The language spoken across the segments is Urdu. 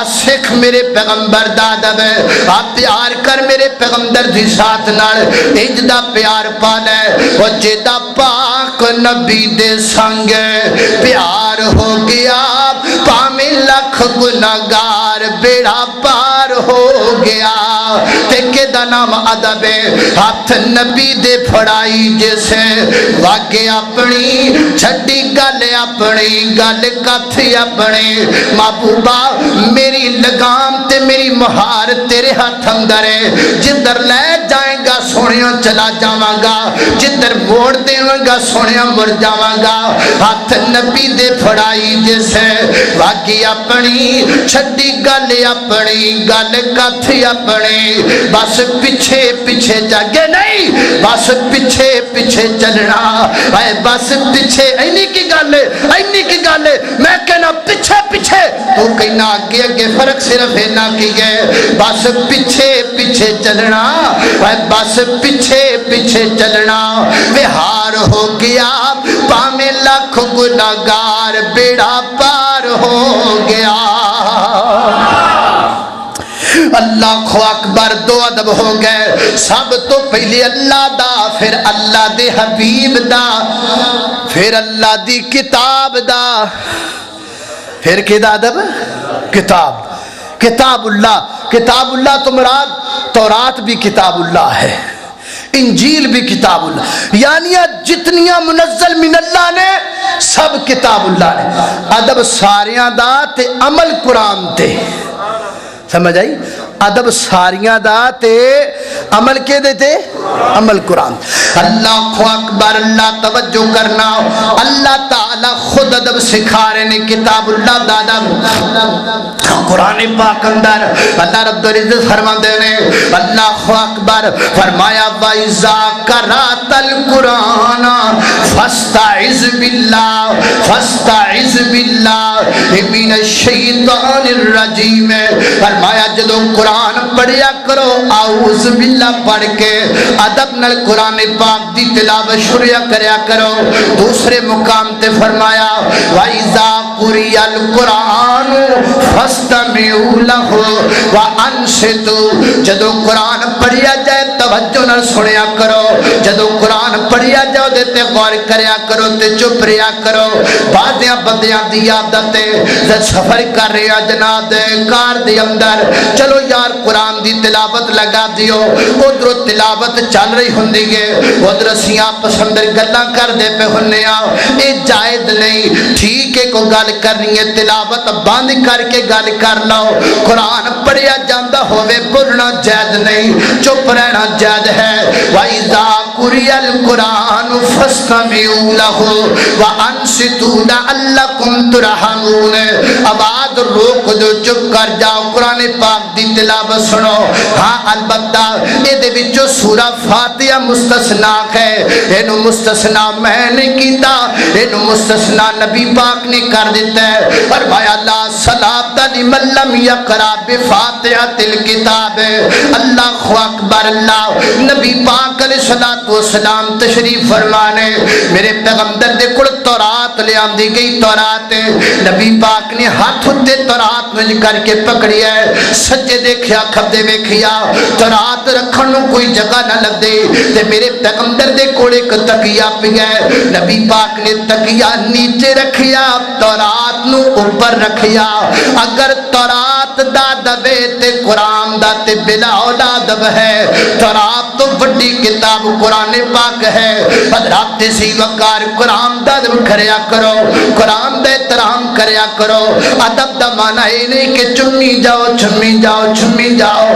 سکھ میرے پیغمبر دا ادب ہے آپ پیار کر میرے پیغمبر دی ساتھ نال انج دا پیار پا لے او جدا پاک نبی دے سنگ پیار ہو گیا پاویں لکھ گناہگار بیڑا پار ہو گیا تے کہ دا نام ادب ہے ہاتھ نبی دے پھڑائی جیسے واگے اپنی چھڈی گل اپنی گل کتھی اپنی محبوبہ میری لگام تے میری مہار تیرے ہاتھ اندر ہے جدھر لے جائیں گا سونیاں چلا جاواں گا جدھر موڑ دیواں گا سونیاں مڑ جاواں گا ہاتھ نبی دے پھڑائی جیسے واگے اپنی چھڈی گل اپنی گل کتھی اپنی بس پیچھے پیچھے جاگے نہیں بس پیچھے پیچھے چلنا اے بس پیچھے اینی کی گل میں کہنا پیچھے پیچھے تو کہنا آگے آگے فرق صرف اینا کی ہے بس پیچھے پیچھے چلنا اے بس پیچھے پیچھے چلنا بہار ہو گیا پاویں لاکھ گناہگار بیڑا پار ہو گیا اللہ کو اکبر دو ادب ہو گئے سب تو پہلے اللہ دا پھر اللہ دے حبیب دا پھر اللہ دی کتاب دا پھر کدا ادب کتاب اللہ تو مراد تورات بھی کتاب اللہ ہے انجیل بھی کتاب اللہ یعنی جتنیاں منزل من اللہ نے سب کتاب اللہ نے ادب ساریاں دا تے عمل قرآن تے سمجھ آئی ادب ساریاں دا تے عمل کے دیتے عمل قرآن اللہ کو اکبر اللہ توجہ کرنا اللہ تعالی خود ادب سکھا رہے نے کتاب اللہ دا ادب قرآن پاک اندر اللہ رب العزت فرما دے نے اللہ کو اکبر فرمایا وَإِذَا قَرَأْتَ الْقُرْآنَ فَاسْتَعِذْ بِاللَّهِ مِنَ الشَّيْطَانِ الرَّجِيمِ فرمایا جدو قرآن پڑھیا کرو اعوذ باللہ پڑھ کے ادب نال قرآن پاک دی تلاوت شروع کریا کرو دوسرے مقام تے فرمایا وَإِذَا قُرِئَ الْقُرْآنُ فَاسْتَمِعُوا لَهُ وَأَنصِتُوا جدو قرآن پڑھیا جائے توجہ نال سنیا کرو جدو قرآن پڑھیا جاؤ دیتے غور کریا کرو تے چپ رہیا کرو بعضیاں بندیاں دی عادت ہے سفر کر رہا جناب دے کار دے اندر چلو یار قرآن دی تلاوت لگا دیو ادھر تلاوت چل رہی ہوندی ہے ادھر سیاں پسندر گلاں کر دے پہ ہنیا اے جائز نہیں ٹھیک ہے کو گل کرنی ہے تلاوت بند کر کے گل کر لو قرآن پڑھیا جاندہ ہوئے بولنا جائز نہیں چپ رہنا جائز ہے وَإِذَا قُرِئَ الْقُرْآنُ فَاسْتَمِعُوا لَهُ وَأَنصِتُوا لَعَلَّكُمْ تُرْحَمُونَ آواز روک دو چپ کر جاؤ قرآن پاک دی تلاوت سنو ہاں البتہ اے دے وچوں سورہ فاتحہ مستثنا ہے اینو مستثنا میں نے کیتا اینو مستثنا نبی پاک نے کر دیتا ہے فرمایا لا صلاۃ لمن لم یقرأ بفاتحۃ الکتاب اللہ اکبر اللہ نبی پاک علیہ الصلوۃ والسلام تشریف فرمانے میرے پیغمبر دے کول تورات لے آندی گئی تورات نبی پاک نے ہاتھ تے تورات میں کر کے پکڑی ہے سجے دیکھیا کھبے ویکھیا تورات رکھن نو کوئی جگہ نہ لگ دے تے میرے پیغمبر دے کول ایک تکیا پیا ہے نبی پاک نے تکیا نیچے رکھیا تورات نو اوپر رکھیا اگر تورات دا دبے تے قرآن دا تے بلا اولاد ہے تورات تو بڑی کتاب قرآن پاک ہے حضرات سی وقار قرآن دا ادب کریا کرو قرآن دا احترام کریا کرو ادب دا معنی ہے نہیں کہ چمی جاؤ چھمی جاؤ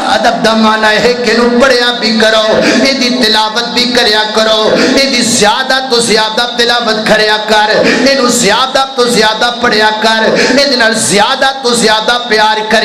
ادب دا معنی ہے کہ نو پڑھیا بھی کرو اے دی تلاوت بھی کریا کرو اے دی زیادہ تو زیادہ تلاوت کریا کر اے نو زیادہ تو زیادہ پڑھیا کر اے دی نال زیادہ تو زیادہ پیار کریا